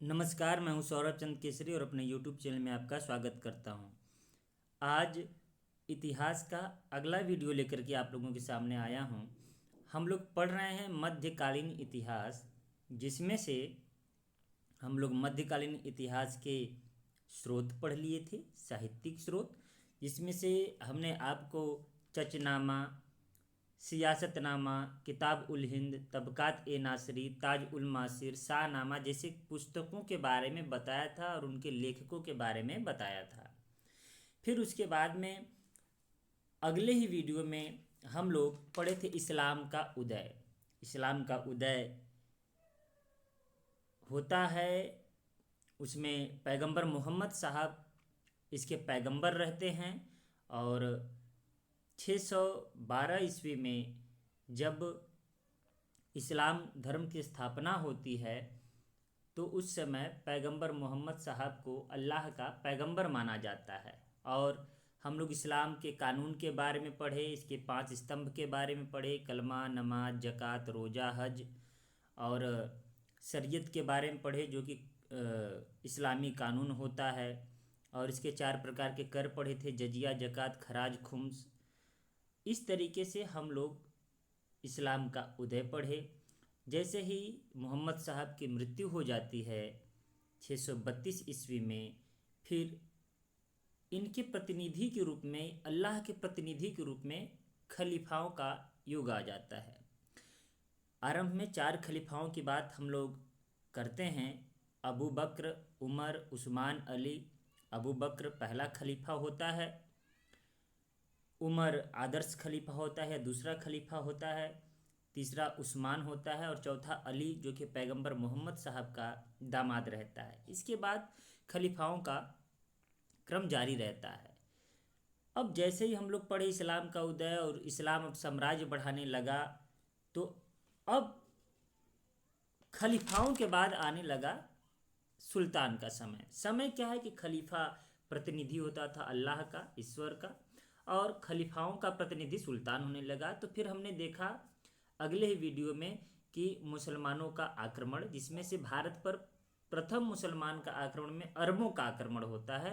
नमस्कार, मैं हूं सौरभ चंद केसरी और अपने YouTube चैनल में आपका स्वागत करता हूं। आज इतिहास का अगला वीडियो लेकर के आप लोगों के सामने आया हूं। हम लोग पढ़ रहे हैं मध्यकालीन इतिहास, जिसमें से हम लोग मध्यकालीन इतिहास के स्रोत पढ़ लिए थे, साहित्यिक स्रोत, जिसमें से हमने आपको चचनामा, सियासतनामा, किताब उल हिंद, तबकात ए नासरी, ताज उल मासिर, शाहनामा जैसे पुस्तकों के बारे में बताया था और उनके लेखकों के बारे में बताया था। फिर उसके बाद में अगले ही वीडियो में हम लोग पढ़े थे इस्लाम का उदय। इस्लाम का उदय होता है, उसमें पैगंबर मोहम्मद साहब इसके पैगंबर रहते हैं और 612 ईस्वी में जब इस्लाम धर्म की स्थापना होती है तो उस समय पैगंबर मोहम्मद साहब को अल्लाह का पैगंबर माना जाता है। और हम लोग इस्लाम के कानून के बारे में पढ़े, इसके 5 स्तंभ के बारे में पढ़े, कलमा, नमाज, ज़कात, रोज़ा, हज और शरीयत के बारे में पढ़े, जो कि इस्लामी कानून होता है। और इसके 4 प्रकार के कर पढ़े थे, जजिया, ज़कात, खराज, खुम्स। इस तरीके से हम लोग इस्लाम का उदय पढ़े। जैसे ही मोहम्मद साहब की मृत्यु हो जाती है 632 ईस्वी में, फिर इनके प्रतिनिधि के रूप में, अल्लाह के प्रतिनिधि के रूप में खलीफाओं का युग आ जाता है। आरंभ में 4 खलीफाओं की बात हम लोग करते हैं। अबू बकर, उमर, उस्मान, अली। अबू बकर पहला खलीफा होता है, उमर आदर्श खलीफा होता है, दूसरा खलीफा होता है, तीसरा उस्मान होता है और चौथा अली, जो कि पैगंबर मोहम्मद साहब का दामाद रहता है। इसके बाद खलीफाओं का क्रम जारी रहता है। अब जैसे ही हम लोग पढ़े इस्लाम का उदय और इस्लाम अब साम्राज्य बढ़ाने लगा, तो अब खलीफाओं के बाद आने लगा सुल्तान का समय। समय क्या है कि खलीफा प्रतिनिधि होता था अल्लाह का, ईश्वर का, और खलीफाओं का प्रतिनिधि सुल्तान होने लगा। तो फिर हमने देखा अगले ही वीडियो में कि मुसलमानों का आक्रमण, जिसमें से भारत पर प्रथम मुसलमान का आक्रमण में अरबों का आक्रमण होता है।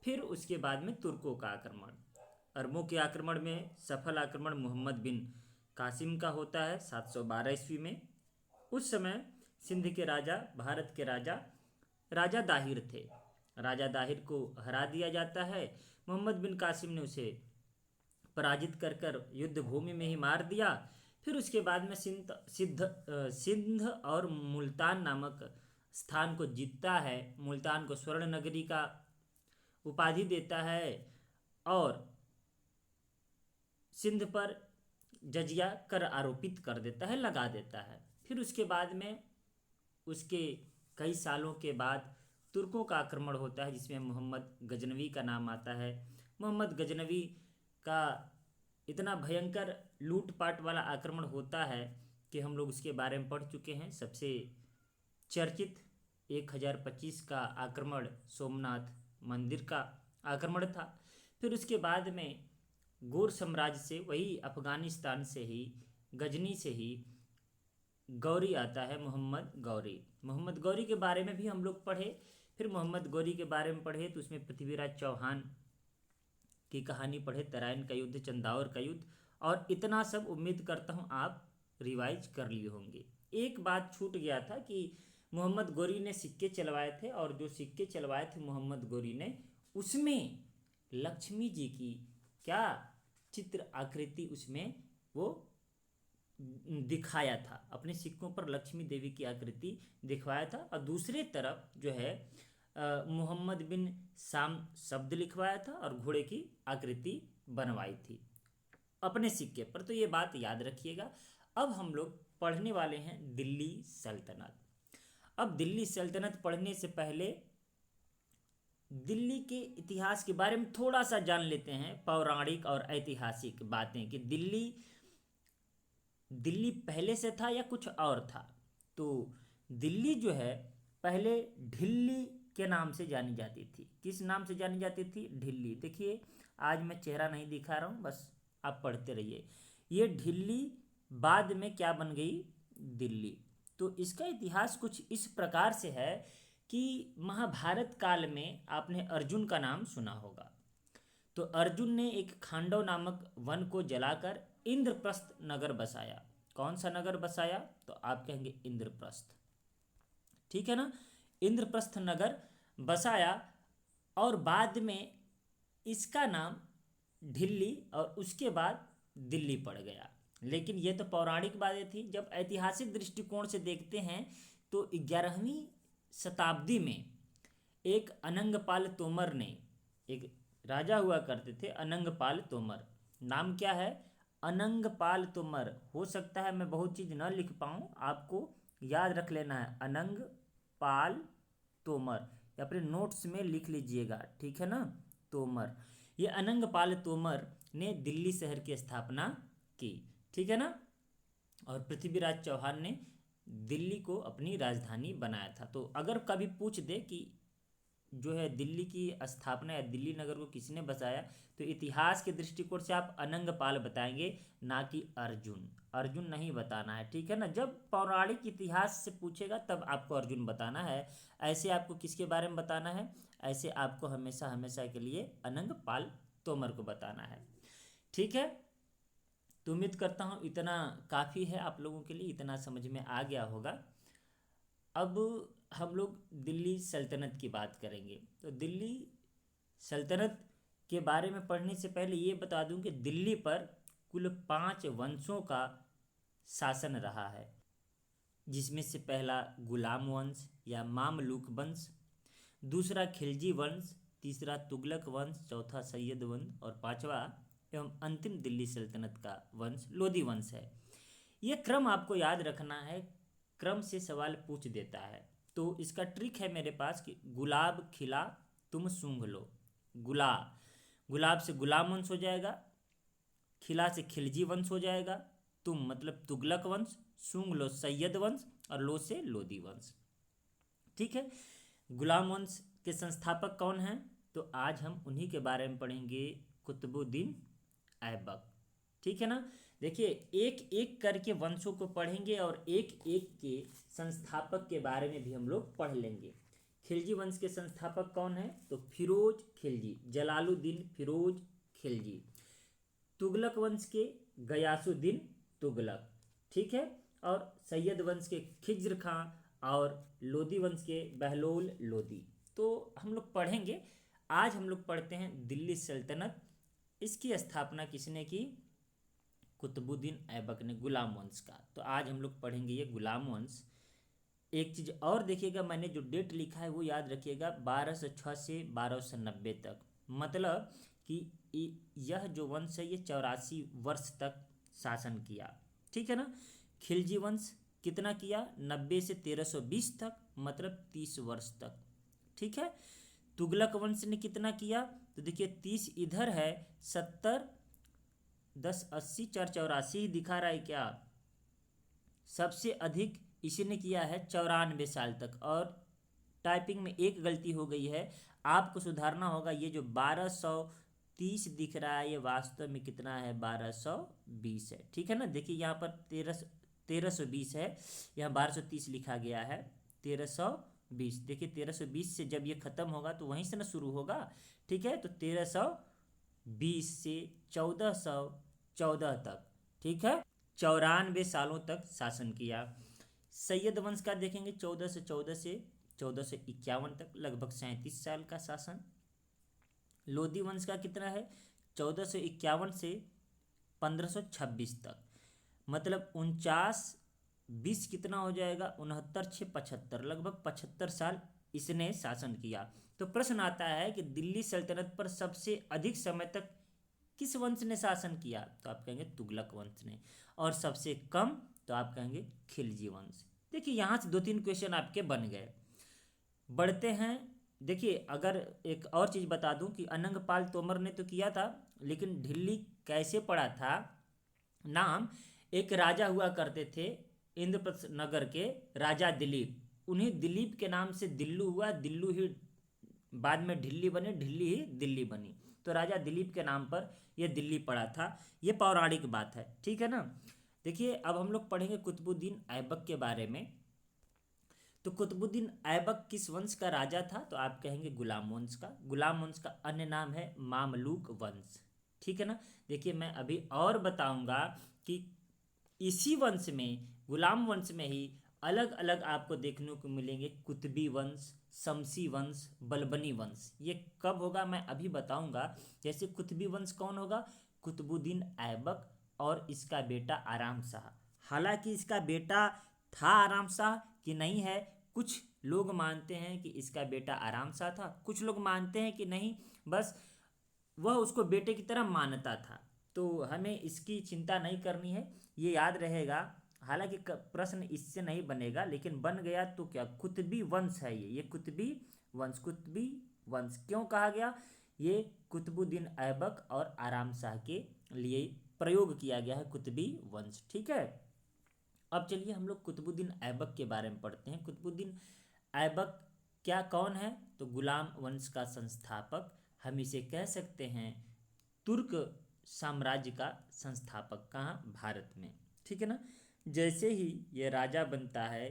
फिर उसके बाद में तुर्कों का आक्रमण। अरबों के आक्रमण में सफल आक्रमण मोहम्मद बिन कासिम का होता है 712 ईस्वी में। उस समय सिंध के राजा, भारत के राजा राजा दाहिर थे। राजा दाहिर को हरा दिया जाता है। मोहम्मद बिन कासिम ने उसे पराजित कर कर युद्ध भूमि में ही मार दिया। फिर उसके बाद में सिंध और मुल्तान नामक स्थान को जीतता है, मुल्तान को स्वर्ण नगरी का उपाधि देता है और सिंध पर जजिया कर आरोपित कर देता है, लगा देता है। फिर उसके बाद में उसके कई सालों के बाद तुर्कों का आक्रमण होता है, जिसमें मोहम्मद गजनवी का नाम आता है। मोहम्मद गजनवी का इतना भयंकर लूटपाट वाला आक्रमण होता है कि हम लोग उसके बारे में पढ़ चुके हैं। सबसे चर्चित 1025 का आक्रमण सोमनाथ मंदिर का आक्रमण था। फिर उसके बाद में गौर साम्राज्य से, वही अफगानिस्तान से ही, गजनी से ही गौरी आता है, मोहम्मद गौरी। मोहम्मद गौरी के बारे में भी हम लोग पढ़े। फिर मोहम्मद गौरी के बारे में पढ़े तो उसमें पृथ्वीराज चौहान की कहानी पढ़े, तराइन का युद्ध, चंदावर का युद्ध और इतना सब। उम्मीद करता हूँ आप रिवाइज कर लिए होंगे। एक बात छूट गया था कि मोहम्मद गौरी ने सिक्के चलवाए थे, और जो सिक्के चलवाए थे मोहम्मद गौरी ने, उसमें लक्ष्मी जी की क्या चित्र आकृति उसमें वो दिखाया था। अपने सिक्कों पर लक्ष्मी देवी की आकृति दिखवाया था। और दूसरे तरफ जो है मोहम्मद बिन साम शब्द लिखवाया था और घोड़े की आकृति बनवाई थी अपने सिक्के पर। तो ये बात याद रखिएगा। अब हम लोग पढ़ने वाले हैं दिल्ली सल्तनत। अब दिल्ली सल्तनत पढ़ने से पहले दिल्ली के इतिहास के बारे में थोड़ा सा जान लेते हैं, पौराणिक और ऐतिहासिक बातें, कि दिल्ली पहले से था या कुछ और था। तो दिल्ली जो है पहले ढिल्ली के नाम से जानी जाती थी। किस नाम से जानी जाती थी? ढिल्ली। देखिए, आज मैं चेहरा नहीं दिखा रहा हूँ, बस आप पढ़ते रहिए। ये ढिल्ली बाद में क्या बन गई? दिल्ली। तो इसका इतिहास कुछ इस प्रकार से है कि महाभारत काल में आपने अर्जुन का नाम सुना होगा। तो अर्जुन ने एक खांडव नामक वन को जलाकर इंद्रप्रस्थ नगर बसाया। कौन सा नगर बसाया? तो आप कहेंगे इंद्रप्रस्थ। ठीक है ना, इंद्रप्रस्थ नगर बसाया और बाद में इसका नाम ढिल्ली और उसके बाद दिल्ली पड़ गया। लेकिन ये तो पौराणिक बातें थी। जब ऐतिहासिक दृष्टिकोण से देखते हैं तो 11वीं शताब्दी में एक अनंगपाल तोमर ने, एक राजा हुआ करते थे अनंगपाल तोमर, नाम क्या है? अनंगपाल तोमर। हो सकता है मैं बहुत चीज़ न लिख पाऊँ, आपको याद रख लेना है अनंगपाल तोमर, या फिर नोट्स में लिख लीजिएगा, ठीक है ना, तोमर। ये अनंगपाल तोमर ने दिल्ली शहर की स्थापना की, ठीक है ना। और पृथ्वीराज चौहान ने दिल्ली को अपनी राजधानी बनाया था। तो अगर कभी पूछ दे कि जो है दिल्ली की स्थापना या दिल्ली नगर को किसने बसाया, तो इतिहास के दृष्टिकोण से आप अनंगपाल बताएंगे, ना कि अर्जुन। अर्जुन नहीं बताना है, ठीक है ना। जब पौराणिक इतिहास से पूछेगा तब आपको अर्जुन बताना है। ऐसे आपको किसके बारे में बताना है? ऐसे आपको हमेशा हमेशा के लिए अनंगपाल तोमर को बताना है, ठीक है। तो उम्मीद करता हूँ इतना काफ़ी है आप लोगों के लिए, इतना समझ में आ गया होगा। अब हम लोग दिल्ली सल्तनत की बात करेंगे। तो दिल्ली सल्तनत के बारे में पढ़ने से पहले ये बता दूं कि दिल्ली पर कुल 5 वंशों का शासन रहा है, जिसमें से पहला गुलाम वंश या मामलुक वंश, दूसरा खिलजी वंश, तीसरा तुगलक वंश, चौथा सैयद वंश और पांचवा एवं अंतिम दिल्ली सल्तनत का वंश लोधी वंश है। ये क्रम आपको याद रखना है, क्रम से सवाल पूछ देता है। तो इसका ट्रिक है मेरे पास कि गुलाब खिला तुम सूंघ लो। गुलाब से गुलाम वंश हो जाएगा, खिला से खिलजी वंश हो जाएगा, तुम मतलब तुगलक वंश, सूंघ लो सैयद वंश और लो से लोधी वंश, ठीक है। गुलाम वंश के संस्थापक कौन हैं? तो आज हम उन्हीं के बारे में पढ़ेंगे, कुतुबुद्दीन ऐबक, ठीक है ना। देखिए एक एक करके वंशों को पढ़ेंगे और एक एक के संस्थापक के बारे में भी हम लोग पढ़ लेंगे। खिलजी वंश के संस्थापक कौन है? तो फिरोज खिलजी, जलालुद्दीन फिरोज खिलजी। तुगलक वंश के गयासुद्दीन तुगलक, ठीक है। और सैयद वंश के खिज्र खां और लोधी वंश के बहलोल लोधी। तो हम लोग पढ़ेंगे। आज हम लोग पढ़ते हैं दिल्ली सल्तनत। इसकी स्थापना किसने की? कुतुबुद्दीन ऐबक ने, गुलाम वंश का। तो आज हम लोग पढ़ेंगे ये गुलाम वंश। एक चीज़ और देखिएगा, मैंने जो डेट लिखा है वो याद रखिएगा, 1206 से 1290 तक। मतलब कि यह जो वंश है ये 84 वर्ष तक शासन किया, ठीक है ना। खिलजी वंश कितना किया? 90 से 1320 तक, मतलब 30 वर्ष तक, ठीक है। तुगलक वंश ने कितना किया? तो देखिए 30 इधर है, 70 10 80 4 84 दिखा रहा है क्या? सबसे अधिक इसी ने किया है 94 साल तक। और टाइपिंग में एक गलती हो गई है, आपको सुधारना होगा। ये जो 1230 दिख रहा है ये वास्तव में कितना है? 1220 है, ठीक है ना। देखिए यहाँ पर 1320 है, यहाँ 1230 लिखा गया है, 1320। देखिए 1320 से जब ये ख़त्म होगा तो वहीं से ना शुरू होगा, ठीक है। तो 1320 से 1414 तक, ठीक है, 94 सालों तक शासन किया। सैयद वंश का देखेंगे 1414 से 1451 तक, लगभग 37 साल का शासन। लोधी वंश का कितना है? 1451 से 1526 तक, मतलब 49 कितना हो जाएगा? 69 6 75, लगभग 75 साल इसने शासन किया। तो प्रश्न आता है कि दिल्ली सल्तनत पर सबसे अधिक समय तक किस वंश ने शासन किया? तो आप कहेंगे तुगलक वंश ने। और सबसे कम तो आप कहेंगे खिलजी वंश। देखिए यहाँ से 2-3 क्वेश्चन आपके बन गए। बढ़ते हैं। देखिए अगर एक और चीज़ बता दूं कि अनंगपाल तोमर ने तो किया था, लेकिन ढिल्ली कैसे पड़ा था? नाम एक राजा हुआ करते थे इंद्रप्रस्थ नगर के, राजा दिलीप। उन्हीं दिलीप के नाम से दिल्लू हुआ, दिल्लू ही बाद में ढिल्ली बनी, ढिल्ली ही दिल्ली बनी। तो राजा दिलीप के नाम पर यह दिल्ली पड़ा था। ये पौराणिक बात है, ठीक है ना। देखिए अब हम लोग पढ़ेंगे कुतुबुद्दीन ऐबक के बारे में। तो कुतुबुद्दीन ऐबक किस वंश का राजा था? तो आप कहेंगे गुलाम वंश का। गुलाम वंश का अन्य नाम है मामलूक वंश। ठीक है ना। देखिए मैं अभी और बताऊंगा कि इसी वंश में, गुलाम वंश में ही अलग अलग आपको देखने को मिलेंगे कुतुबी वंश, शमसी वंश, बलबनी वंश। ये कब होगा मैं अभी बताऊंगा। जैसे कुतुबी वंश कौन होगा? कुतुबुद्दीन ऐबक और इसका बेटा आराम शाह। हालांकि इसका बेटा था आराम शाह कि नहीं है, कुछ लोग मानते हैं कि इसका बेटा आराम शाह था, कुछ लोग मानते हैं कि नहीं, बस वह उसको बेटे की तरह मानता था। तो हमें इसकी चिंता नहीं करनी है, ये याद रहेगा। हालांकि प्रश्न इससे नहीं बनेगा, लेकिन बन गया तो क्या, कुतुबी वंश है ये कुतुबी वंश। कुतुबी वंश क्यों कहा गया? ये कुतुबुद्दीन ऐबक और आराम शाह के लिए प्रयोग किया गया है कुतुबी वंश। ठीक है। अब चलिए हम लोग कुतुबुद्दीन ऐबक के बारे में पढ़ते हैं। कुतुबुद्दीन ऐबक क्या कौन है? तो गुलाम वंश का संस्थापक, हम इसे कह सकते हैं तुर्क साम्राज्य का संस्थापक। कहाँ? भारत में। ठीक है ना। जैसे ही यह राजा बनता है,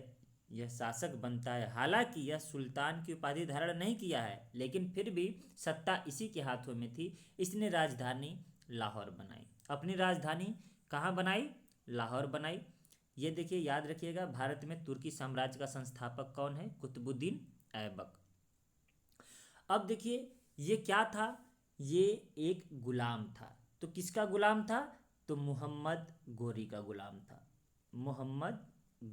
यह शासक बनता है, हालांकि यह सुल्तान की उपाधि धारण नहीं किया है, लेकिन फिर भी सत्ता इसी के हाथों में थी। इसने राजधानी लाहौर बनाई। अपनी राजधानी कहाँ बनाई? लाहौर बनाई। ये देखिए याद रखिएगा, भारत में तुर्की साम्राज्य का संस्थापक कौन है? कुतुबुद्दीन ऐबक। अब देखिए ये क्या था? ये एक गुलाम था। तो किसका गुलाम था? तो मोहम्मद गोरी का गुलाम था। मोहम्मद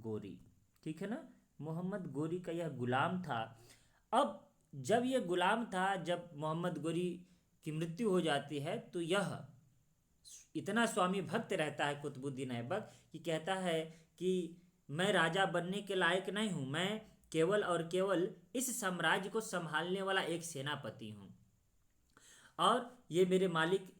गोरी। ठीक है ना। मोहम्मद गोरी का यह गुलाम था। अब जब यह गुलाम था, जब मोहम्मद गोरी की मृत्यु हो जाती है, तो यह इतना स्वामी भक्त रहता है कुतुबुद्दीन ऐबक कि कहता है कि मैं राजा बनने के लायक नहीं हूँ, मैं केवल और केवल इस साम्राज्य को संभालने वाला एक सेनापति हूँ, और ये मेरे मालिक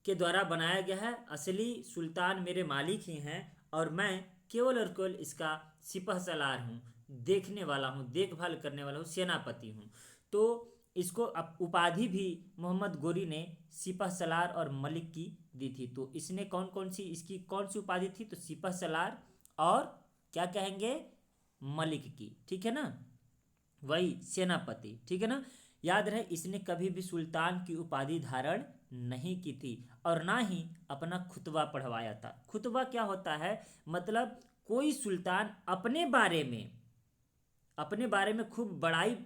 के द्वारा बनाया गया है। असली सुल्तान मेरे मालिक ही हैं, और मैं केवल और केवल इसका सिपहसालार हूँ, देखने वाला हूँ, देखभाल करने वाला हूँ, सेनापति हूँ। तो इसको उपाधि भी मोहम्मद गोरी ने सिपहसालार और मलिक की दी थी। तो इसने कौन कौन सी, इसकी कौन सी उपाधि थी? तो सिपहसालार और क्या कहेंगे, मलिक की। ठीक है ना, वही सेनापति। ठीक है ना। याद रहे, इसने कभी भी सुल्तान की उपाधि धारण नहीं की थी, और ना ही अपना खुतबा पढ़वाया था। खुतबा क्या होता है? मतलब कोई सुल्तान अपने बारे में खूब बड़ाई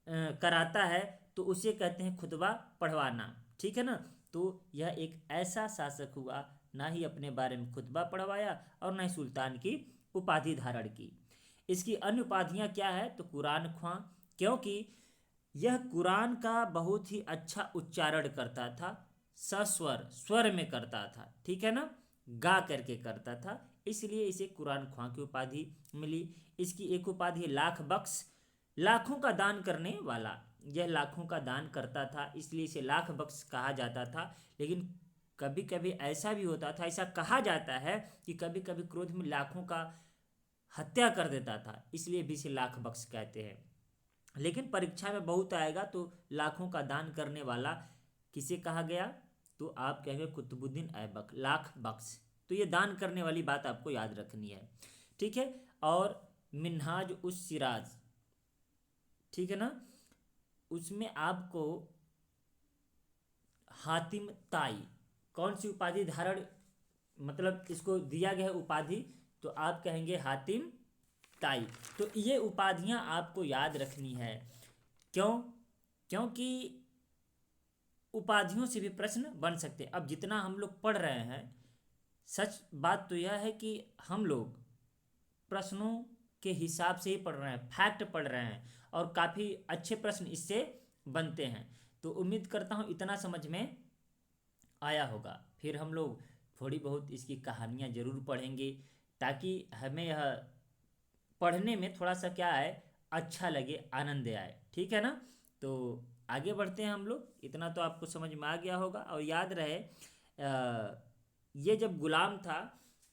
कराता है, तो उसे कहते हैं खुतबा पढ़वाना। ठीक है ना। तो यह एक ऐसा शासक हुआ, ना ही अपने बारे में खुतबा पढ़वाया और ना ही सुल्तान की उपाधि धारण की। इसकी अन्य उपाधियां क्या है? तो कुरान ख्वां, क्योंकि यह कुरान का बहुत ही अच्छा उच्चारण करता था, सस्वर, स्वर में करता था। ठीक है ना, गा करके करता था, इसलिए इसे कुरान ख्वां की उपाधि मिली। इसकी एक उपाधि लाख बख्श, लाखों का दान करने वाला। यह लाखों का दान करता था, इसलिए इसे लाख बख्श कहा जाता था। लेकिन कभी कभी ऐसा भी होता था, ऐसा कहा जाता है कि कभी कभी क्रोध में लाखों का हत्या कर देता था, इसलिए भी इसे लाख बख्श कहते हैं। लेकिन परीक्षा में बहुत आएगा, तो लाखों का दान करने वाला किसे कहा गया? तो आप कहेंगे कुतुबुद्दीन ऐबक, लाख बख्श। तो ये दान करने वाली बात आपको याद रखनी है। ठीक है। और मिन्हाज उस सिराज, ठीक है ना, उसमें आपको हातिम ताई, कौन सी उपाधि धारण, मतलब इसको दिया गया है उपाधि, तो आप कहेंगे हातिम ताई। तो ये उपाधियां आपको याद रखनी है। क्यों? क्योंकि उपाधियों से भी प्रश्न बन सकते हैं। अब जितना हम लोग पढ़ रहे हैं, सच बात तो यह है कि हम लोग प्रश्नों के हिसाब से ही पढ़ रहे हैं, फैक्ट पढ़ रहे हैं, और काफ़ी अच्छे प्रश्न इससे बनते हैं। तो उम्मीद करता हूँ इतना समझ में आया होगा। फिर हम लोग थोड़ी बहुत इसकी कहानियाँ ज़रूर पढ़ेंगे, ताकि हमें यह पढ़ने में थोड़ा सा क्या है, अच्छा लगे, आनंद आए। ठीक है ना। तो आगे बढ़ते हैं हम लोग। इतना तो आपको समझ में आ गया होगा। और याद रहे, ये जब गुलाम था,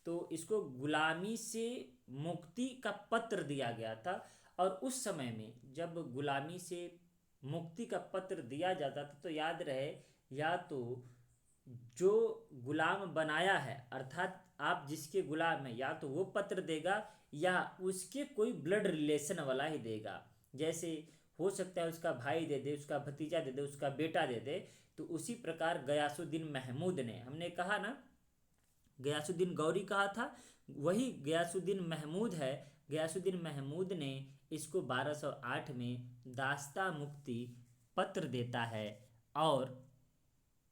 तो इसको गुलामी से मुक्ति का पत्र दिया गया था। और उस समय में जब गुलामी से मुक्ति का पत्र दिया जाता था, तो याद रहे, या तो जो गुलाम बनाया है, अर्थात आप जिसके गुलाम हैं या तो वो पत्र देगा या उसके कोई ब्लड रिलेशन वाला ही देगा। जैसे हो सकता है उसका भाई दे दे, उसका भतीजा दे दे, उसका बेटा दे दे। तो उसी प्रकार गयासुद्दीन महमूद ने, हमने कहा ना गयासुद्दीन गौरी कहा था, वही गयासुद्दीन महमूद है। गयासुद्दीन महमूद ने इसको 1208 में दास्ता मुक्ति पत्र देता है और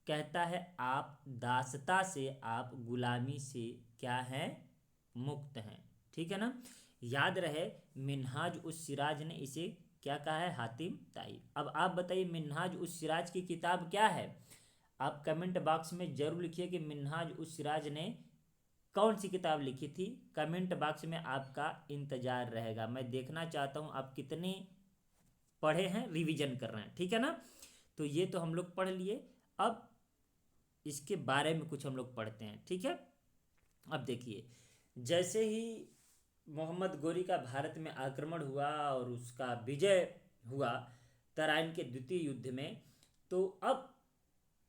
कहता है आप दासता से, आप गुलामी से क्या हैं, मुक्त हैं। ठीक है ना। याद रहे मिन्हाज उस सिराज ने इसे क्या कहा है, हातिम ताई। अब आप बताइए मिन्हाज उस सिराज की किताब क्या है। आप कमेंट बॉक्स में जरूर लिखिए कि मिन्हाज उस सिराज ने कौन सी किताब लिखी थी। कमेंट बॉक्स में आपका इंतजार रहेगा। मैं देखना चाहता हूँ आप कितने पढ़े हैं, रिवीजन कर रहे हैं। ठीक है ना। तो ये तो हम लोग पढ़ लिए। अब इसके बारे में कुछ हम लोग पढ़ते हैं। ठीक है। अब देखिए, जैसे ही मोहम्मद गोरी का भारत में आक्रमण हुआ और उसका विजय हुआ तराइन के द्वितीय युद्ध में, तो अब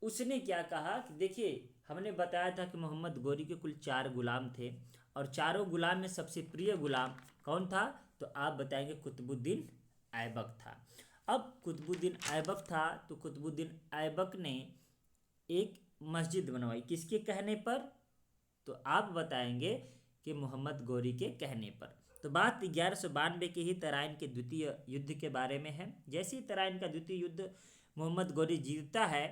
उसने क्या कहा कि देखिए हमने बताया था कि मोहम्मद गोरी के कुल 4 गुलाम थे और चारों गुलाम में सबसे प्रिय गुलाम कौन था, तो आप बताएंगे कुतुबुद्दीन ऐबक था। अब कुतुबुद्दीन ऐबक था तो कुतुबुद्दीन ऐबक ने एक मस्जिद बनवाई, किसके कहने पर, तो आप बताएंगे कि मोहम्मद गोरी के कहने पर। तो बात 1192 के ही तराइन के द्वितीय युद्ध के बारे में है। जैसे ही तराइन का द्वितीय युद्ध मोहम्मद गोरी जीतता है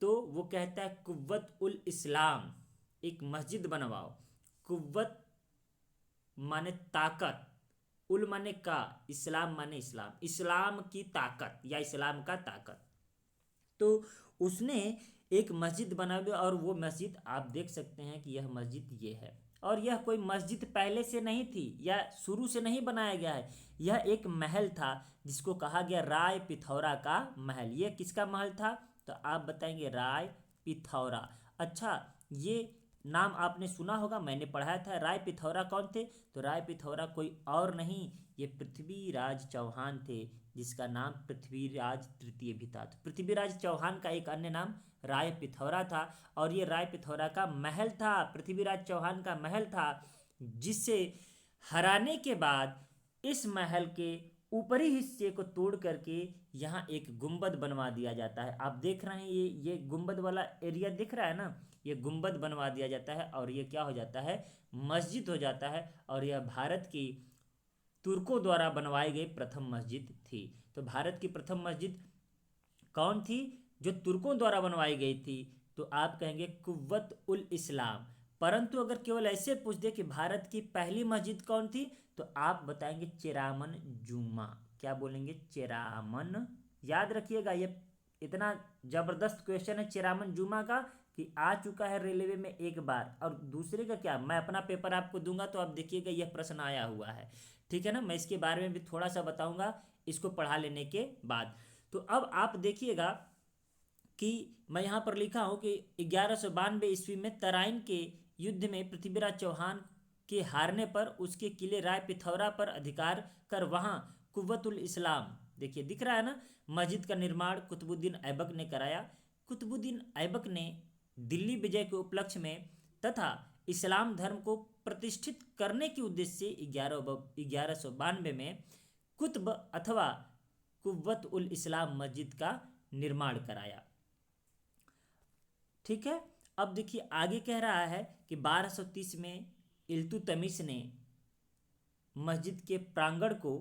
तो वो कहता है कुव्वत उल इस्लाम, एक मस्जिद बनवाओ। कुव्वत माने ताकत, उल माने का, इस्लाम माने इस्लाम, इस्लाम की ताकत या इस्लाम का ताकत। तो उसने एक मस्जिद बनाई और वो मस्जिद आप देख सकते हैं कि यह मस्जिद ये है। और यह कोई मस्जिद पहले से नहीं थी या शुरू से नहीं बनाया गया है, यह एक महल था जिसको कहा गया राय पिथौरा का महल। यह किसका महल था, तो आप बताएंगे राय पिथौरा। अच्छा, ये नाम आपने सुना होगा, मैंने पढ़ाया था। राय पिथौरा कौन थे, तो राय पिथौरा कोई और नहीं, ये पृथ्वीराज चौहान थे, जिसका नाम पृथ्वीराज तृतीय भी था। तो पृथ्वीराज चौहान का एक अन्य नाम राय पिथौरा था और ये राय पिथौरा का महल था, पृथ्वीराज चौहान का महल था, जिसे हराने के बाद इस महल के ऊपरी हिस्से को तोड़ करके यहाँ एक गुंबद बनवा दिया जाता है। आप देख रहे हैं ये गुंबद वाला एरिया दिख रहा है ना, ये गुंबद बनवा दिया जाता है और ये क्या हो जाता है, मस्जिद हो जाता है। और यह भारत की तुर्कों द्वारा बनवाई गई प्रथम मस्जिद थी। तो भारत की प्रथम मस्जिद कौन थी, जो तुर्कों द्वारा बनवाई गई थी, तो आप कहेंगे कुव्वत उल इस्लाम। परंतु अगर केवल ऐसे पूछ दे कि भारत की पहली मस्जिद कौन थी, तो आप बताएंगे चेरामन जुम्मा। क्या बोलेंगे, चेरामन। याद रखिएगा ये इतना जबरदस्त क्वेश्चन है चेरामन जुम्मा का कि आ चुका है रेलवे में एक बार। और दूसरे का क्या, मैं अपना पेपर आपको दूंगा तो आप देखिएगा यह प्रश्न आया हुआ है। ठीक है ना। मैं इसके बारे में भी थोड़ा सा बताऊंगा इसको पढ़ा लेने के बाद। तो अब आप देखिएगा कि मैं यहाँ पर लिखा हूँ कि 1192 ईस्वी में तराइन के युद्ध में पृथ्वीराज चौहान के हारने पर उसके किले राय पिथौरा पर अधिकार कर वहाँ कुव्वतुल इस्लाम, देखिए दिख रहा है ना, मस्जिद का निर्माण कुतुबुद्दीन ऐबक ने कराया। कुतुबुद्दीन ऐबक ने दिल्ली विजय के उपलक्ष्य में तथा इस्लाम धर्म को प्रतिष्ठित करने के उद्देश्य से 1192 में कुतुब अथवा कुव्वत उल इस्लाम मस्जिद का निर्माण कराया। ठीक है। अब देखिए आगे कह रहा है कि 1230 में इल्तुतमिश ने मस्जिद के प्रांगण को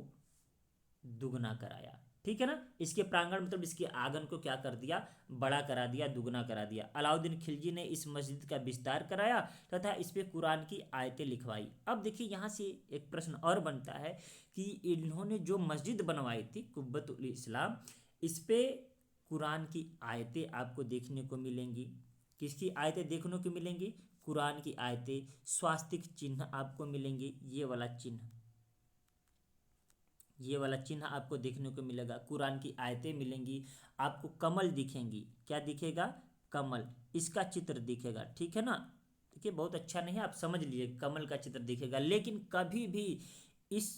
दुगना कराया। ठीक है ना। इसके प्रांगण मतलब इसके आंगन को क्या कर दिया, बड़ा करा दिया, दुगना करा दिया। अलाउद्दीन खिलजी ने इस मस्जिद का विस्तार कराया तथा इस पे कुरान की आयतें लिखवाई। अब देखिए यहाँ से एक प्रश्न और बनता है कि इन्होंने जो मस्जिद बनवाई थी कुव्वतुल इस्लाम, इस पे कुरान की आयतें आपको देखने को मिलेंगी। किसकी आयतें देखने को मिलेंगी, कुरान की आयतें। स्वास्तिक चिन्ह आपको मिलेंगे, ये वाला चिन्ह, ये वाला चिन्ह आपको देखने को मिलेगा। कुरान की आयतें मिलेंगी, आपको कमल दिखेंगी। क्या दिखेगा, कमल, इसका चित्र दिखेगा। ठीक है ना। देखिए बहुत अच्छा नहीं है, आप समझ लीजिए कमल का चित्र दिखेगा। लेकिन कभी भी इस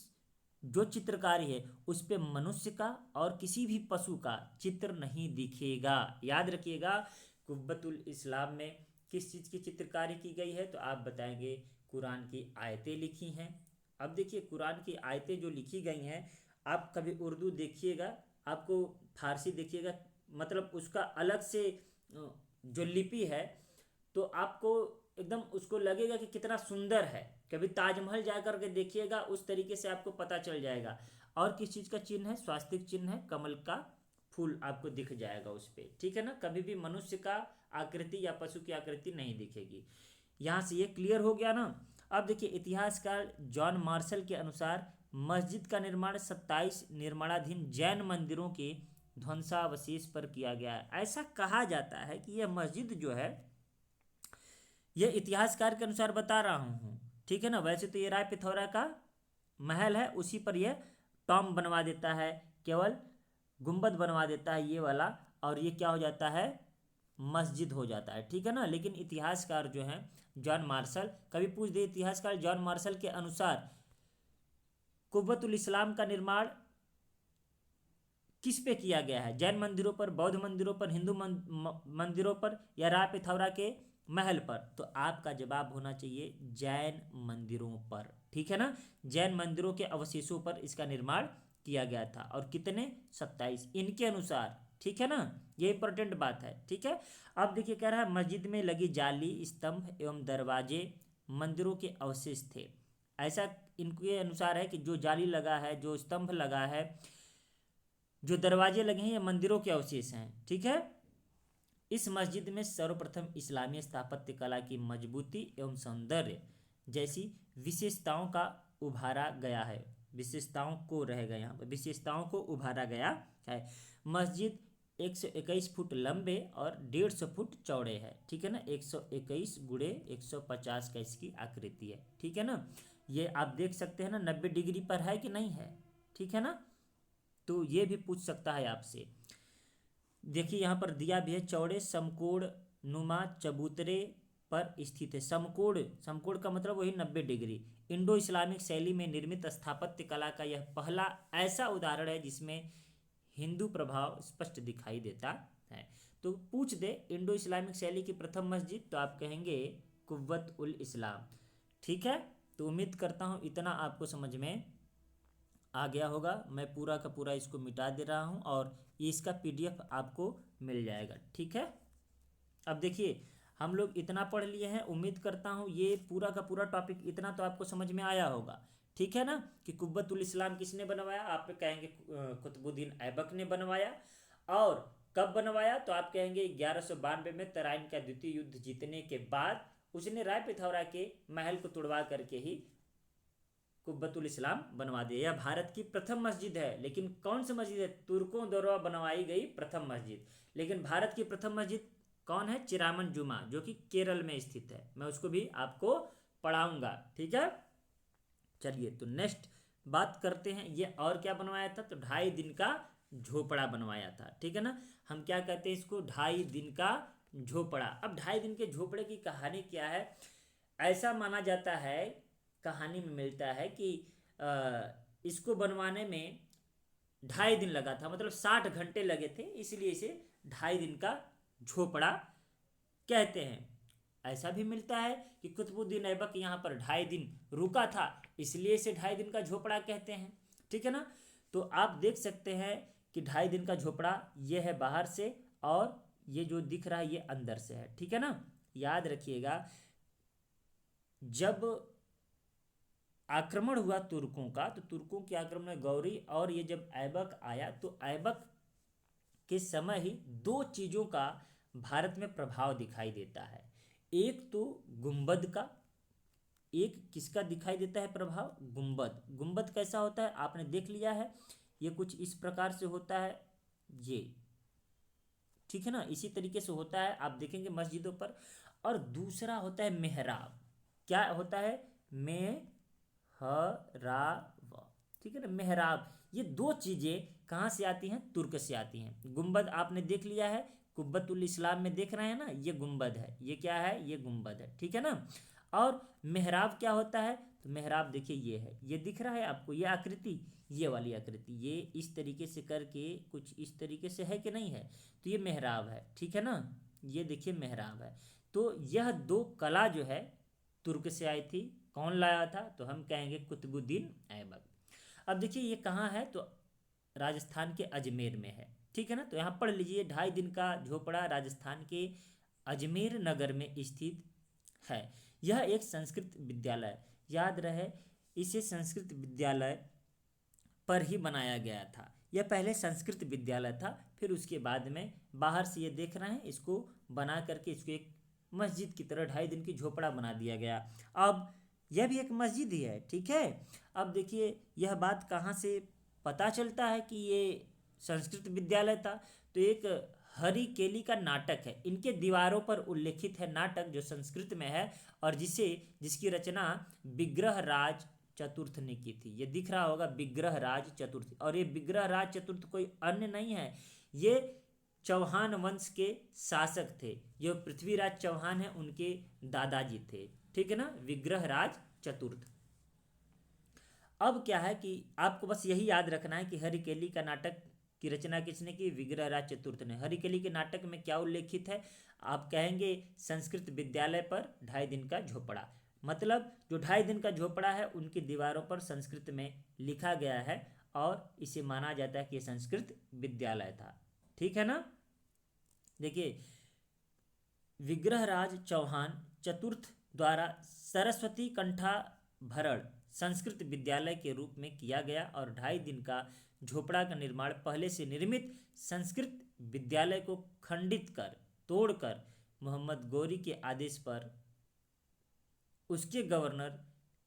जो चित्रकारी है उस पे मनुष्य का और किसी भी पशु का चित्र नहीं दिखेगा। याद रखिएगा कुव्वतुल इस्लाम में किस चीज़ की चित्रकारी की गई है, तो आप बताएंगे कुरान की आयतें लिखी हैं। अब देखिए कुरान की आयतें जो लिखी गई हैं, आप कभी उर्दू देखिएगा, आपको फारसी देखिएगा, मतलब उसका अलग से जो लिपि है, तो आपको एकदम उसको लगेगा कि कितना सुंदर है। कभी ताजमहल जा कर के देखिएगा, उस तरीके से आपको पता चल जाएगा। और किस चीज़ का चिन्ह है, स्वास्तिक चिन्ह है, कमल का फूल आपको दिख जाएगा उस पर, ठीक है ना। कभी भी मनुष्य का आकृति या पशु की आकृति नहीं दिखेगी। यहाँ से ये क्लियर हो गया ना। अब देखिए इतिहासकार जॉन मार्शल के अनुसार मस्जिद का निर्माण 27 निर्माणाधीन जैन मंदिरों के ध्वंसावशेष पर किया गया है। ऐसा कहा जाता है कि यह मस्जिद जो है, यह इतिहासकार के अनुसार बता रहा हूँ, ठीक है ना। वैसे तो ये राय पिथौरा का महल है, उसी पर यह टॉम बनवा देता है, केवल गुंबद बनवा देता है ये वाला, और ये क्या हो जाता है, मस्जिद हो जाता है, ठीक है ना। लेकिन इतिहासकार जो हैं जॉन मार्शल, कभी पूछ दे इतिहासकार जॉन मार्शल के अनुसार कुव्वतुल इस्लाम का निर्माण किस पे किया गया है, जैन मंदिरों पर, बौद्ध मंदिरों पर, हिंदू मंदिरों पर, या राय पिथौरा के महल पर, तो आपका जवाब होना चाहिए जैन मंदिरों पर, ठीक है ना। जैन मंदिरों के अवशेषों पर इसका निर्माण किया गया था, और कितने, 27 इनके अनुसार, ठीक है ना। ये इंपॉर्टेंट बात है, ठीक है। अब देखिए कह रहा है मस्जिद में लगी जाली, स्तंभ एवं दरवाजे मंदिरों के अवशेष थे। ऐसा इनके अनुसार है कि जो जाली लगा है, जो स्तंभ लगा है, जो दरवाजे लगे हैं, ये मंदिरों के अवशेष हैं, ठीक है। इस मस्जिद में सर्वप्रथम इस्लामी स्थापत्य कला की मजबूती एवं सौंदर्य जैसी विशेषताओं का उभारा गया है। विशेषताओं को रहेगा यहाँ पर, विशेषताओं को उभारा गया है। मस्जिद 121 फुट लंबे और 150 फुट चौड़े है, ठीक है ना। 121 गुणे 150 का इसकी आकृति है, ठीक है ना। ये आप देख सकते हैं ना 90 डिग्री पर है कि नहीं है, ठीक है ना। तो ये भी पूछ सकता है आपसे। देखिए यहाँ पर दिया भी है, चौड़े समकोण नुमा चबूतरे पर स्थित है। समकोण, समकोण का मतलब वही 90 डिग्री। इंडो इस्लामिक शैली में निर्मित स्थापत्य कला का यह पहला ऐसा उदाहरण है जिसमें हिंदू प्रभाव स्पष्ट दिखाई देता है। तो पूछ दे इंडो इस्लामिक शैली की प्रथम मस्जिद, तो आप कहेंगे कुव्वत उल इस्लाम, ठीक है। तो उम्मीद करता हूँ इतना आपको समझ में आ गया होगा। मैं पूरा का पूरा इसको मिटा दे रहा हूँ, और इसका PDF आपको मिल जाएगा, ठीक है। अब देखिए हम लोग इतना पढ़ लिए हैं, उम्मीद करता हूँ ये पूरा का पूरा टॉपिक इतना तो आपको समझ में आया होगा, ठीक है ना। कि कुव्वतुल इस्लाम किसने बनवाया, आप कहेंगे कुतुबुद्दीन ऐबक ने बनवाया। और कब बनवाया, तो आप कहेंगे 1192 में तराइन का द्वितीय युद्ध जीतने के बाद उसने राय पिथौरा के महल को तुड़वा करके ही कुव्वतुल इस्लाम बनवा दिया। यह भारत की प्रथम मस्जिद है, लेकिन कौन सी मस्जिद है, तुर्कों द्वारा बनवाई गई प्रथम मस्जिद। लेकिन भारत की प्रथम मस्जिद कौन है, चिरामन जुमा, जो कि केरल में स्थित है। मैं उसको भी आपको पढ़ाऊंगा, ठीक है। चलिए तो नेक्स्ट बात करते हैं, ये और क्या बनवाया था, तो 2.5 दिन का झोपड़ा बनवाया था, ठीक है ना। हम क्या कहते हैं इसको, 2.5 दिन का झोपड़ा। अब 2.5 दिन के झोपड़े की कहानी क्या है, ऐसा माना जाता है, कहानी में मिलता है कि इसको बनवाने में 2.5 दिन लगा था, मतलब 60 घंटे लगे थे, इसलिए इसे 2.5 दिन का झोपड़ा कहते हैं। ऐसा भी मिलता है कि कुतुबुद्दीन ऐबक यहाँ पर 2.5 दिन रुका था, इसलिए इसे 2.5 दिन का झोपड़ा कहते हैं, ठीक है ना। तो आप देख सकते हैं कि 2.5 दिन का झोपड़ा ये है बाहर से, और ये जो दिख रहा है ये अंदर से है, ठीक है ना। याद रखिएगा जब आक्रमण हुआ तुर्कों का, तो तुर्कों के आक्रमण में गौरी, और ये जब ऐबक आया तो ऐबक के समय ही 2 चीज़ों का भारत में प्रभाव दिखाई देता है। एक तो गुंबद का, एक किसका दिखाई देता है प्रभाव, गुंबद। गुंबद कैसा होता है आपने देख लिया है, ये कुछ इस प्रकार से होता है ये, ठीक है ना। इसी तरीके से होता है, आप देखेंगे मस्जिदों पर। और दूसरा होता है मेहराब। क्या होता है, मेहराब, ठीक है ना, मेहराब। ये 2 चीज़ें कहाँ से आती हैं, तुर्क से आती हैं। गुंबद आपने देख लिया है, कुव्वतुल इस्लाम में देख रहे हैं ना, ये गुंबद है, ये क्या है, ये गुंबद है, ठीक है ना। और मेहराब क्या होता है, तो मेहराब देखिए ये है, ये दिख रहा है आपको, ये आकृति, ये वाली आकृति, ये इस तरीके से करके कुछ इस तरीके से है कि नहीं है, तो ये मेहराब है, ठीक है ना। ये देखिए मेहराब है। तो यह दो कला जो है तुर्क से आई थी। कौन लाया था? तो हम कहेंगे कुतुबुद्दीन ऐबक। अब देखिए ये कहाँ है, तो राजस्थान के अजमेर में है, ठीक है ना। तो यहाँ पढ़ लीजिए, 2.5 दिन का झोपड़ा राजस्थान के अजमेर नगर में स्थित है। यह एक संस्कृत विद्यालय, याद रहे इसे संस्कृत विद्यालय पर ही बनाया गया था। यह पहले संस्कृत विद्यालय था, फिर उसके बाद में बाहर से ये देख रहे हैं, इसको बना करके इसको एक मस्जिद की तरह 2.5 दिन की झोपड़ा बना दिया गया। अब यह भी एक मस्जिद ही है, ठीक है। अब देखिए यह बात कहाँ से पता चलता है कि ये संस्कृत विद्यालय था, तो एक हरि केली का नाटक है, इनके दीवारों पर उल्लेखित है नाटक जो संस्कृत में है और जिसकी रचना विग्रह राज चतुर्थ ने की थी। ये दिख रहा होगा विग्रह राज चतुर्थ, और ये विग्रह राज चतुर्थ कोई अन्य नहीं है, ये चौहान वंश के शासक थे। जो पृथ्वीराज चौहान है उनके दादाजी थे, ठीक है ना, विग्रह राज चतुर्थ। अब क्या है कि आपको बस यही याद रखना है कि हरिकेली का नाटक की रचना किसने की? विग्रह राज चतुर्थ ने। हरिकेली के नाटक में क्या उल्लेखित है? आप कहेंगे संस्कृत विद्यालय पर 2.5 दिन का झोपड़ा, मतलब जो 2.5 दिन का झोपड़ा है उनकी दीवारों पर संस्कृत में लिखा गया है और इसे माना जाता है कि यह संस्कृत विद्यालय था, ठीक है ना। देखिए विग्रहराज चौहान चतुर्थ द्वारा सरस्वती कंठाभरण संस्कृत विद्यालय के रूप में किया गया और 2.5 दिन का झोपड़ा का निर्माण पहले से निर्मित संस्कृत विद्यालय को खंडित कर तोड़कर मोहम्मद गौरी के आदेश पर उसके गवर्नर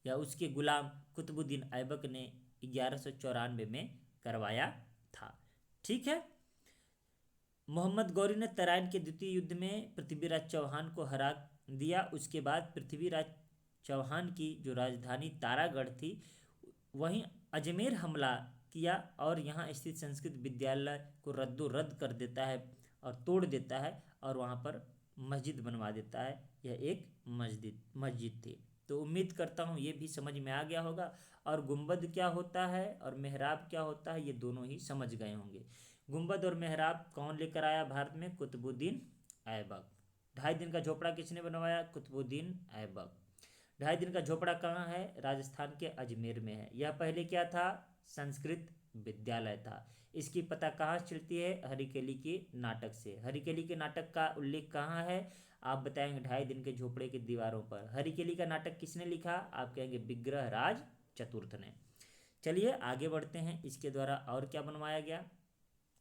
या उसके गुलाम कुतुबुद्दीन ऐबक ने 1194 में करवाया था, ठीक है। मोहम्मद गौरी ने तराइन के द्वितीय युद्ध में पृथ्वीराज चौहान को हरा दिया। उसके बाद पृथ्वीराज चौहान की जो राजधानी तारागढ़ थी वहीं अजमेर हमला किया और यहाँ स्थित संस्कृत विद्यालय को रद्दो-रद्द कर देता है और तोड़ देता है और वहाँ पर मस्जिद बनवा देता है। यह एक मस्जिद थी। तो उम्मीद करता हूँ ये भी समझ में आ गया होगा। और गुंबद क्या होता है और मेहराब क्या होता है ये दोनों ही समझ गए होंगे। गुंबद और मेहराब कौन लेकर आया भारत में? कुतुबुद्दीन ऐबक। 2.5 दिन का झोपड़ा किसने बनवाया? कुतुबुद्दीन ऐबक। 2.5 दिन का झोपड़ा कहाँ है? राजस्थान के अजमेर में है। यह पहले क्या था? संस्कृत विद्यालय था। इसकी पता कहाँ से चलती है? हरिकेली के नाटक से। हरिकेली के नाटक का उल्लेख कहाँ है? आप बताएंगे 2.5 दिन के झोपड़े की दीवारों पर। हरिकेली का नाटक किसने लिखा? आप कहेंगे विग्रह राज चतुर्थ ने। चलिए आगे बढ़ते हैं। इसके द्वारा और क्या बनवाया गया?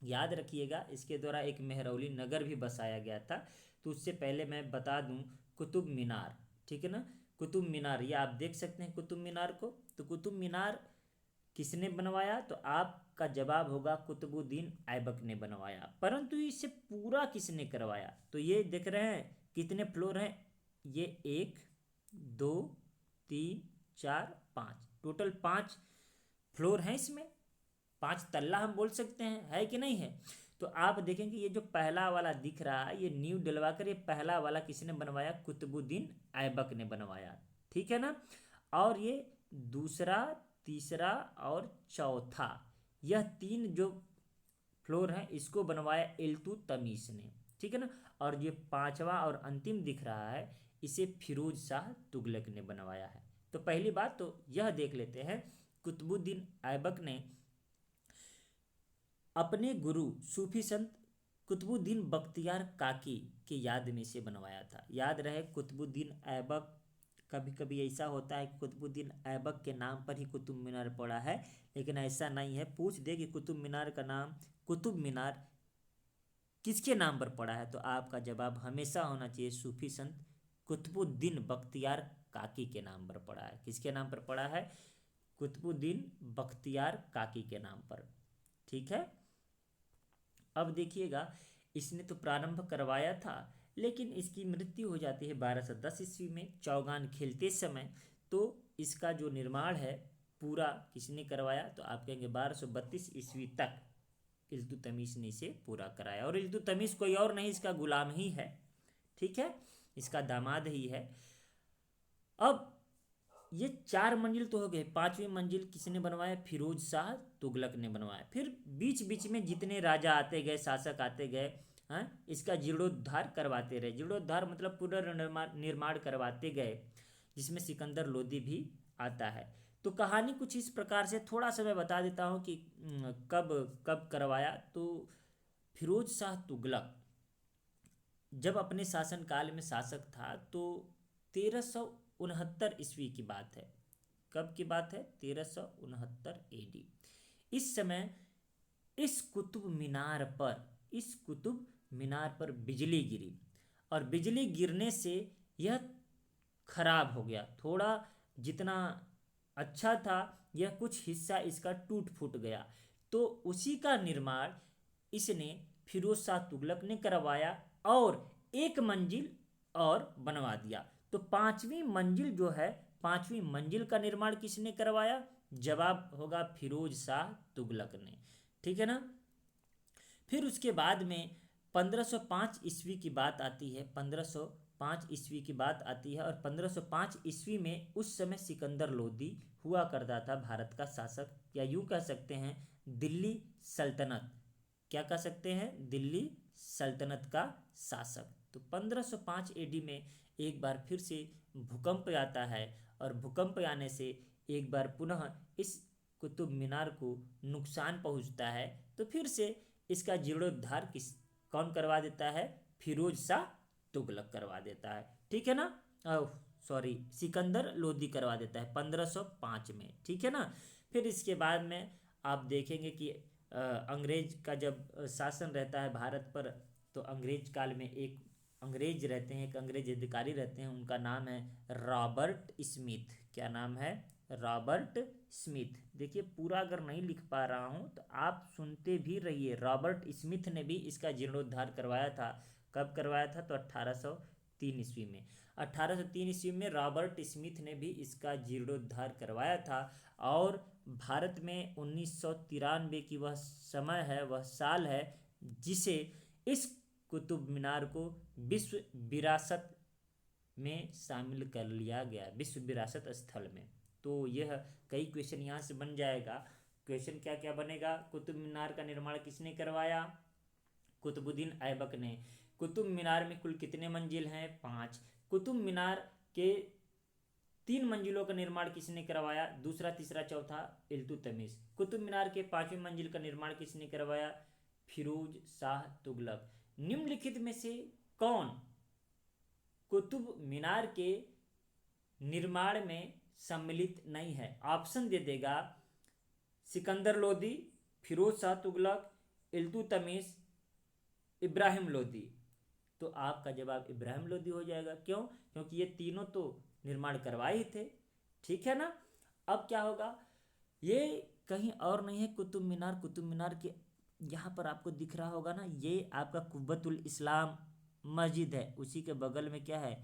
याद रखिएगा इसके द्वारा एक मेहरौली नगर भी बसाया गया था। तो उससे पहले मैं बता दूं कुतुब मीनार, ठीक है ना। कुतुब मीनार ये आप देख सकते हैं कुतुब मीनार को। तो कुतुब मीनार किसने बनवाया? तो आपका जवाब होगा कुतुबुद्दीन ऐबक ने बनवाया। परंतु इसे पूरा किसने करवाया? तो ये देख रहे हैं कितने फ्लोर हैं? ये 1 2 3 4 5, टोटल 5 फ्लोर हैं इसमें। 5 तल्ला हम बोल सकते हैं, है कि नहीं है। तो आप देखेंगे ये जो पहला वाला दिख रहा है ये नींव डलवाकर ये पहला वाला किसने बनवाया? कुतुबुद्दीन ऐबक ने बनवाया, ठीक है ना। और ये दूसरा, तीसरा और चौथा, यह 3 जो फ्लोर हैं इसको बनवाया इल्तुतमिश ने, ठीक है ना। और ये 5वां और अंतिम दिख रहा है इसे फिरोज शाह तुगलक ने बनवाया है। तो पहली बात तो यह देख लेते हैं कुतुबुद्दीन ऐबक ने अपने गुरु सूफी संत कुतुबुद्दीन बख्तियार काकी के याद में से बनवाया था। याद रहे कुतुबुद्दीन ऐबक, कभी कभी ऐसा होता है कि कुतुबुद्दीन ऐबक के नाम पर ही कुतुब मीनार पड़ा है, लेकिन ऐसा नहीं है। पूछ दे कि कुतुब मीनार का नाम, कुतुब मीनार किसके नाम पर पड़ा है, तो आपका जवाब हमेशा होना चाहिए सूफी संत कुतुबुद्दीन बख्तियार काकी के नाम पर पड़ा है। किसके नाम पर पड़ा है? कुतुबुद्दीन बख्तियार काकी के नाम पर, ठीक है। अब देखिएगा इसने तो प्रारंभ करवाया था लेकिन इसकी मृत्यु हो जाती है 1210 ईस्वी में चौगान खेलते समय। तो इसका जो निर्माण है पूरा किसने करवाया? तो आप कहेंगे 1232 ईस्वी तक इल्तुतमिश ने इसे पूरा कराया। और इल्तुतमिश कोई और नहीं इसका गुलाम ही है, ठीक है, इसका दामाद ही है। अब ये 4 मंजिल तो हो गए, 5वीं मंजिल किसने बनवाया? फिरोज शाह तुगलक ने बनवाया। फिर बीच बीच में जितने राजा आते गए, शासक आते गए, इसका जीर्णोद्धार करवाते रहे। जीर्णोद्धार मतलब पुनर्निर्माण करवाते गए, जिसमें सिकंदर लोदी भी आता है। तो कहानी कुछ इस प्रकार से, थोड़ा सा मैं बता देता हूँ कि कब कब करवाया। तो फिरोज शाह तुगलक जब अपने शासनकाल में शासक था, तो 1369 ईस्वी की बात है। कब की बात है? 1369 AD। इस समय इस कुतुब मीनार पर बिजली गिरी, और बिजली गिरने से यह खराब हो गया। थोड़ा जितना अच्छा था, यह कुछ हिस्सा इसका टूट फूट गया। तो उसी का निर्माण इसने फिरोज शाह तुगलक ने करवाया, और एक मंजिल और बनवा दिया। तो पांचवी मंजिल का निर्माण किसने करवाया? जवाब होगा फिरोज शाह तुगलक ने। ठीक है ना। फिर उसके बाद में 1505 ईस्वी की बात आती है। 1505 ईस्वी की बात आती है, और 1505 ईस्वी में उस समय सिकंदर लोदी हुआ करता था भारत का शासक, या यूं कह सकते हैं दिल्ली सल्तनत। क्या कह सकते हैं? दिल्ली सल्तनत का शासक। तो 1505 AD में एक बार फिर से भूकंप आता है, और भूकंप आने से एक बार पुनः इस कुतुब मीनार को नुकसान पहुंचता है। तो फिर से इसका जीर्णोद्धार कौन करवा देता है? फिरोज शाह तुगलक करवा देता है। ठीक है ना। सॉरी, सिकंदर लोदी करवा देता है 1505 में। ठीक है ना। फिर इसके बाद में आप देखेंगे कि अंग्रेज का जब शासन रहता है भारत पर, तो अंग्रेज काल में एक अंग्रेज रहते हैं, एक अंग्रेज अधिकारी रहते हैं, उनका नाम है रॉबर्ट स्मिथ। क्या नाम है? Robert Smith. देखिए, पूरा अगर नहीं लिख पा रहा हूँ तो आप सुनते भी रहिए। रॉबर्ट स्मिथ ने भी इसका जीर्णोद्धार करवाया था। कब करवाया था? तो 1803 ईस्वी में। 1803 ईस्वी में रॉबर्ट स्मिथ ने भी इसका जीर्णोद्धार करवाया था। और भारत में 1993 की वह समय है, वह साल है, जिसे इस कुतुब मीनार को विश्व विरासत में शामिल कर लिया गया, विश्व विरासत स्थल में। तो यह कई क्वेश्चन यहाँ से बन जाएगा। क्वेश्चन क्या क्या बनेगा? कुतुब मीनार का निर्माण किसने करवाया? कुतुबुद्दीन ऐबक ने। कुतुब मीनार में कुल कितने मंजिल हैं? 5। कुतुब मीनार के 3 मंजिलों का निर्माण किसने करवाया? दूसरा, तीसरा, चौथा इल्तुतमिश। कुतुब मीनार के 5वीं मंजिल का निर्माण किसने करवाया? फिरोज शाह तुगलक। निम्नलिखित में से कौन कुतुब मीनार के निर्माण में सम्मिलित नहीं है? ऑप्शन दे देगा सिकंदर लोदी, फिरोज शाह तुगलक, इल्तुतमिश, इब्राहिम लोदी। तो आपका जवाब इब्राहिम लोदी हो जाएगा। क्यों? क्योंकि ये तीनों तो निर्माण करवाए ही थे। ठीक है ना। अब क्या होगा? ये कहीं और नहीं है कुतुब मीनार के यहाँ पर आपको दिख रहा होगा ना, ये आपका कुब्बतुल इस्लाम मस्जिद है। उसी के बगल में क्या है?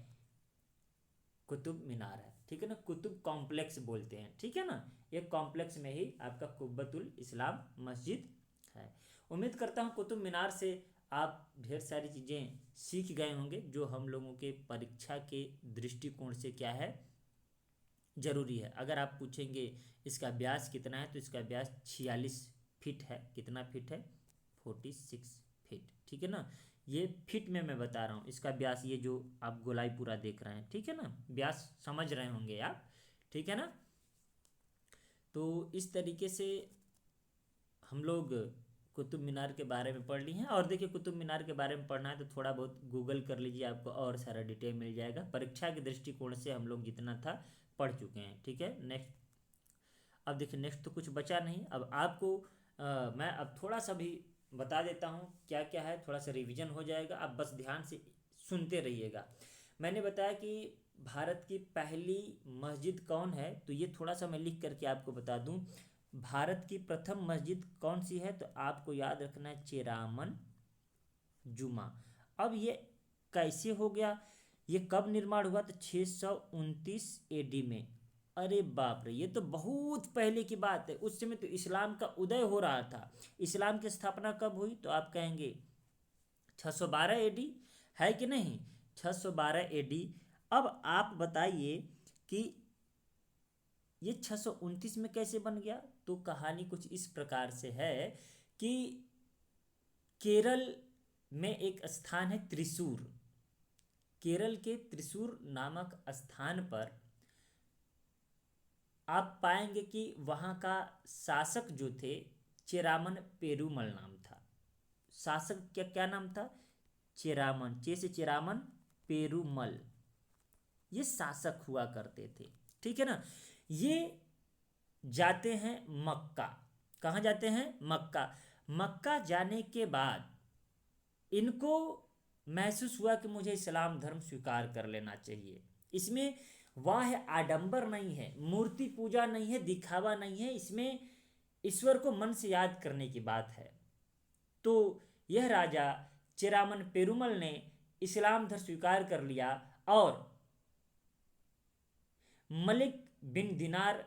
कुतुब मीनार है। ठीक है ना। कुतुब कॉम्प्लेक्स बोलते हैं। ठीक है ना। एक कॉम्प्लेक्स में ही आपका कुब्बतुल इस्लाम मस्जिद है। उम्मीद करता हूँ कुतुब मीनार से आप ढेर सारी चीज़ें सीख गए होंगे, जो हम लोगों के परीक्षा के दृष्टिकोण से क्या है, जरूरी है। अगर आप पूछेंगे इसका व्यास कितना है, तो इसका व्यास 46 फीट है। कितना फीट है? 46 फीट। ठीक है ना। ये फीट में मैं बता रहा हूँ इसका व्यास, ये जो आप गोलाई पूरा देख रहे हैं। ठीक है ना। व्यास समझ रहे होंगे आप। ठीक है ना। तो इस तरीके से हम लोग कुतुब मीनार के बारे में पढ़ ली हैं। और देखिए, कुतुब मीनार के बारे में पढ़ना है तो थोड़ा बहुत गूगल कर लीजिए, आपको और सारा डिटेल मिल जाएगा। परीक्षा के दृष्टिकोण से हम लोग जितना था पढ़ चुके हैं। ठीक है। नेक्स्ट, अब देखिए, नेक्स्ट तो कुछ बचा नहीं। अब आपको मैं अब थोड़ा सा भी बता देता हूँ क्या क्या है, थोड़ा सा रिवीजन हो जाएगा। आप बस ध्यान से सुनते रहिएगा। मैंने बताया कि भारत की पहली मस्जिद कौन है, तो ये थोड़ा सा मैं लिख करके आपको बता दूं। भारत की प्रथम मस्जिद कौन सी है? तो आपको याद रखना है चेरामन जुमा। अब ये कैसे हो गया? ये कब निर्माण हुआ? तो 629 AD में। अरे बाप रे, ये तो बहुत पहले की बात है। उस समय तो इस्लाम का उदय हो रहा था। इस्लाम की स्थापना कब हुई? तो आप कहेंगे 612 AD, है कि नहीं? 612 AD। अब आप बताइए कि ये 629 में कैसे बन गया? तो कहानी कुछ इस प्रकार से है कि केरल में एक स्थान है त्रिशूर। केरल के त्रिशूर नामक स्थान पर आप पाएंगे कि वहाँ का शासक जो थे चेरामन पेरुमल नाम था। शासक क्या क्या नाम था? चेरामन, से चेरामन पेरुमल, ये शासक हुआ करते थे। ठीक है ना। ये जाते हैं मक्का। कहाँ जाते हैं? मक्का। मक्का जाने के बाद इनको महसूस हुआ कि मुझे इस्लाम धर्म स्वीकार कर लेना चाहिए। इसमें वाह आडंबर नहीं है, मूर्ति पूजा नहीं है, दिखावा नहीं है, इसमें ईश्वर को मन से याद करने की बात है। तो यह राजा चेरामन पेरुमल ने इस्लाम धर्म स्वीकार कर लिया और मलिक बिन दिनार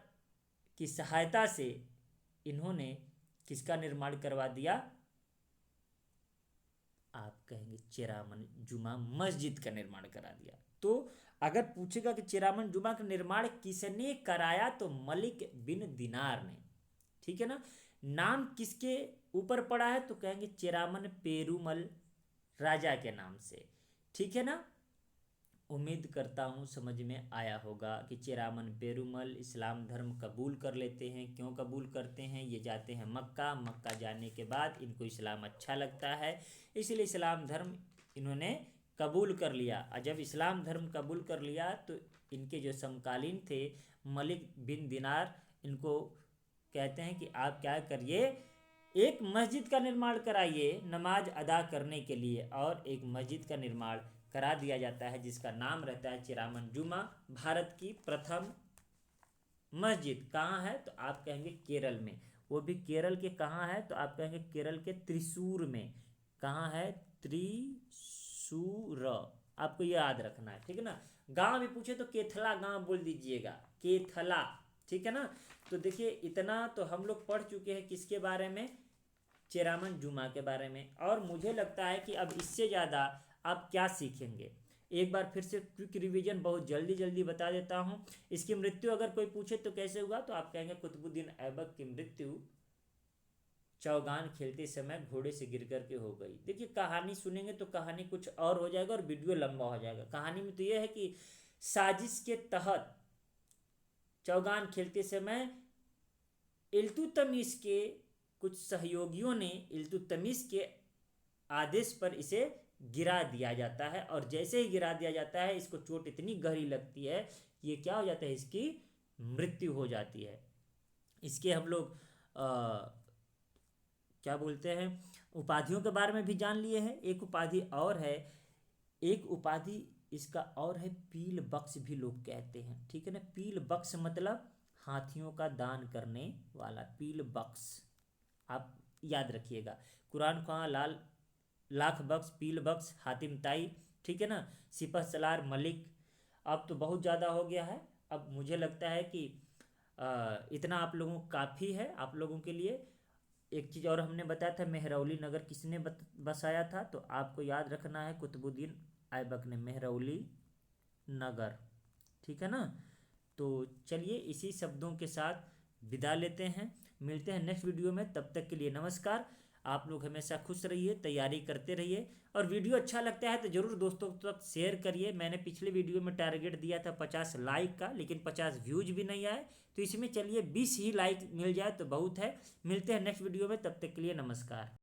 की सहायता से इन्होंने किसका निर्माण करवा दिया? आप कहेंगे चेरामन जुमा मस्जिद का निर्माण करा दिया। तो अगर पूछेगा कि चेरामन जुमा का निर्माण किसने कराया, तो मलिक बिन दिनार ने। ठीक है ना। नाम किसके ऊपर पड़ा है? तो कहेंगे चेरामन पेरुमल राजा के नाम से। ठीक है ना। उम्मीद करता हूँ समझ में आया होगा कि चेरामन पेरुमल इस्लाम धर्म कबूल कर लेते हैं। क्यों कबूल करते हैं? ये जाते हैं मक्का। मक्का जाने के बाद इनको इस्लाम अच्छा लगता है, इसलिए इस्लाम धर्म इन्होंने कबूल कर लिया। और जब इस्लाम धर्म कबूल कर लिया तो इनके जो समकालीन थे मलिक बिन दिनार, इनको कहते हैं कि आप क्या करिए, एक मस्जिद का निर्माण कराइए नमाज अदा करने के लिए। और एक मस्जिद का निर्माण करा दिया जाता है जिसका नाम रहता है चेरामन जुमा। भारत की प्रथम मस्जिद कहाँ है? तो आप कहेंगे केरल में। वो भी केरल के कहाँ है? तो आप कहेंगे केरल के त्रिशूर में। कहाँ है? त्रिशूर। आपको ये याद रखना है। ठीक है ना। गांव भी पूछे तो केथला गांव बोल दीजिएगा, केथला। ठीक है ना। तो देखिए इतना तो हम लोग पढ़ चुके हैं किसके बारे में? चेरामन जुमा के बारे में। और मुझे लगता है कि अब इससे ज़्यादा आप क्या सीखेंगे। एक बार फिर से क्विक रिवीजन बहुत जल्दी जल्दी बता देता हूँ। इसकी मृत्यु अगर कोई पूछे तो कैसे हुआ, तो आप कहेंगे कुतुबुद्दीन ऐबक की मृत्यु चौगान खेलते समय घोड़े से गिर कर के हो गई। देखिए कहानी सुनेंगे तो कहानी कुछ और हो जाएगा और वीडियो लंबा हो जाएगा। कहानी में तो यह है कि साजिश के तहत चौगान खेलते समय इल्तुतमिश के कुछ सहयोगियों ने इल्तुतमिश के आदेश पर इसे गिरा दिया जाता है। और जैसे ही गिरा दिया जाता है इसको चोट इतनी गहरी लगती है कि ये क्या हो जाता है, इसकी मृत्यु हो जाती है। इसके हम लोग क्या बोलते हैं, उपाधियों के बारे में भी जान लिए हैं। एक उपाधि और है, एक उपाधि इसका और है पील बख्श भी लोग कहते हैं। ठीक है ना। पील बख्श मतलब हाथियों का दान करने वाला, पील बख्श। आप याद रखिएगा। कुरान ख्वां लाख बख्श, पील बख्श, हातिम ताई। ठीक है ना। सिपह सलार मलिक। अब तो बहुत ज़्यादा हो गया है। अब मुझे लगता है कि इतना आप लोगों को काफ़ी है आप लोगों के लिए। एक चीज़ और हमने बताया था, मेहरौली नगर किसने बसाया था? तो आपको याद रखना है कुतुबुद्दीन ऐबक ने मेहरौली नगर। ठीक है ना। तो चलिए इसी शब्दों के साथ विदा लेते हैं। मिलते हैं नेक्स्ट वीडियो में। तब तक के लिए नमस्कार। आप लोग हमेशा खुश रहिए, तैयारी करते रहिए। और वीडियो अच्छा लगता है तो ज़रूर दोस्तों तक शेयर करिए। मैंने पिछले वीडियो में टारगेट दिया था 50 लाइक का, लेकिन 50 व्यूज भी नहीं आए। तो इसमें चलिए 20 ही लाइक मिल जाए तो बहुत है। मिलते हैं नेक्स्ट वीडियो में। तब तक के लिए नमस्कार।